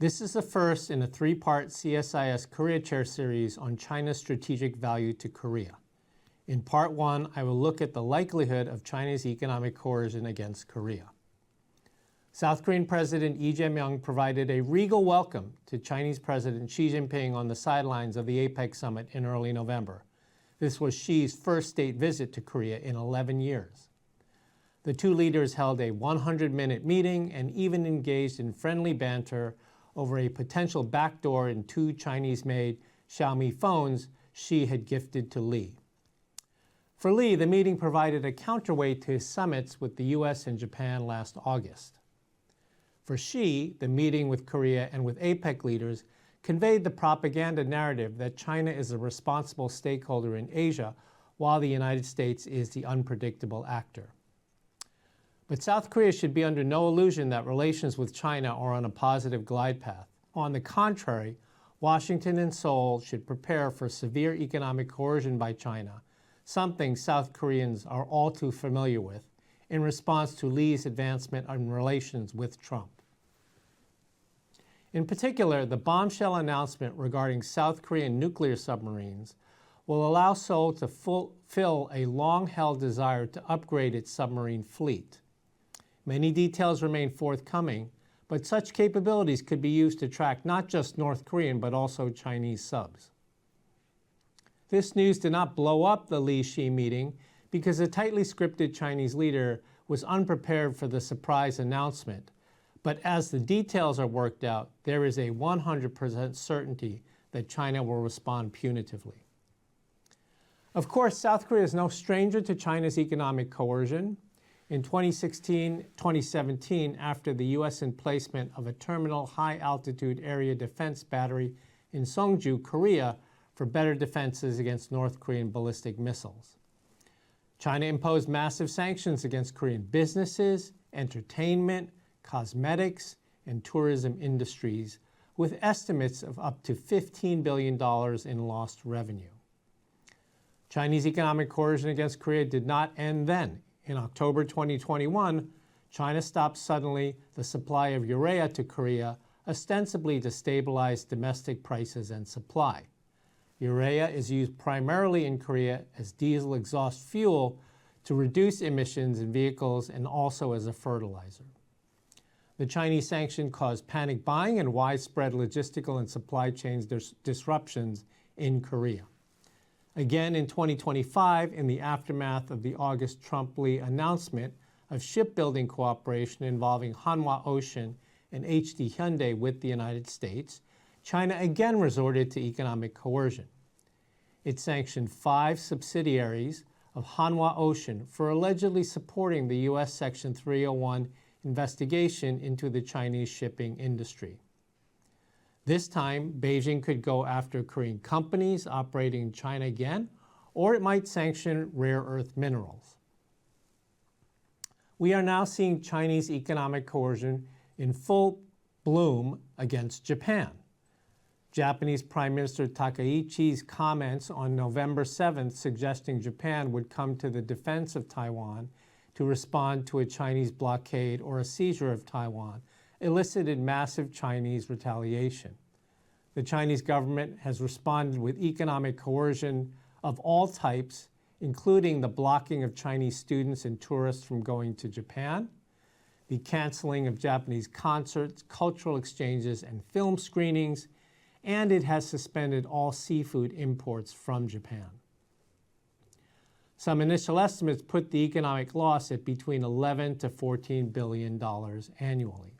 This is the first in a three-part CSIS Korea Chair series on China's strategic value to Korea. In Part 1, I will look at the likelihood of China's economic coercion against Korea. South Korean President Lee Jae-myung provided a regal welcome to Chinese President Xi Jinping on the sidelines of the APEC summit in early November. This was Xi's first state visit to Korea in 11 years. The two leaders held a 100-minute meeting and even engaged in friendly banter over a potential backdoor in two Chinese-made Xiaomi phones Xi had gifted to Lee. For Lee, the meeting provided a counterweight to his summits with the US and Japan last August. For Xi, the meeting with Korea and with APEC leaders conveyed the propaganda narrative that China is a responsible stakeholder in Asia, while the United States is the unpredictable actor. But South Korea should be under no illusion that relations with China are on a positive glide path. On the contrary, Washington and Seoul should prepare for severe economic coercion by China, something South Koreans are all too familiar with, in response to Lee's advancement in relations with Trump. In particular, the bombshell announcement regarding South Korean nuclear submarines will allow Seoul to fulfill a long-held desire to upgrade its submarine fleet. Many details remain forthcoming, but such capabilities could be used to track not just North Korean but also Chinese subs. This news did not blow up the Lee-Xi meeting because a tightly scripted Chinese leader was unprepared for the surprise announcement. But as the details are worked out, there is a 100% certainty that China will respond punitively. Of course, South Korea is no stranger to China's economic coercion. In 2016-2017, after the U.S. emplacement of a terminal high-altitude area defense battery in Seongju, Korea, for better defenses against North Korean ballistic missiles, China imposed massive sanctions against Korean businesses, entertainment, cosmetics, and tourism industries, with estimates of up to $15 billion in lost revenue. Chinese economic coercion against Korea did not end then. In October 2021, China stopped suddenly the supply of urea to Korea, ostensibly to stabilize domestic prices and supply. Urea is used primarily in Korea as diesel exhaust fuel to reduce emissions in vehicles and also as a fertilizer. The Chinese sanction caused panic buying and widespread logistical and supply chain disruptions in Korea. Again, in 2025, in the aftermath of the August Trump-Lee announcement of shipbuilding cooperation involving Hanwha Ocean and HD Hyundai with the United States, China again resorted to economic coercion. It sanctioned 5 subsidiaries of Hanwha Ocean for allegedly supporting the U.S. Section 301 investigation into the Chinese shipping industry. This time, Beijing could go after Korean companies operating in China again, or it might sanction rare earth minerals. We are now seeing Chinese economic coercion in full bloom against Japan. Japanese Prime Minister Takaichi's comments on November 7th suggesting Japan would come to the defense of Taiwan to respond to a Chinese blockade or a seizure of Taiwan elicited massive Chinese retaliation. The Chinese government has responded with economic coercion of all types, including the blocking of Chinese students and tourists from going to Japan, the canceling of Japanese concerts, cultural exchanges, and film screenings, and it has suspended all seafood imports from Japan. Some initial estimates put the economic loss at between $11 to $14 billion annually.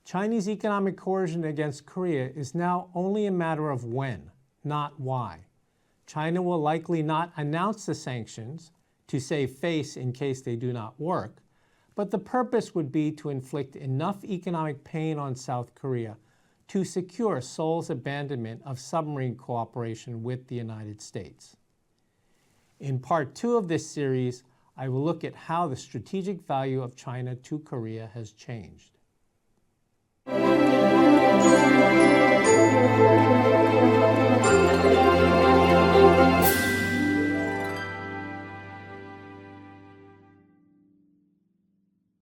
Chinese economic coercion against Korea is now only a matter of when, not why. China will likely not announce the sanctions to save face in case they do not work, but the purpose would be to inflict enough economic pain on South Korea to secure Seoul's abandonment of submarine cooperation with the United States. In Part 2 of this series, I will look at how the strategic value of China to Korea has changed.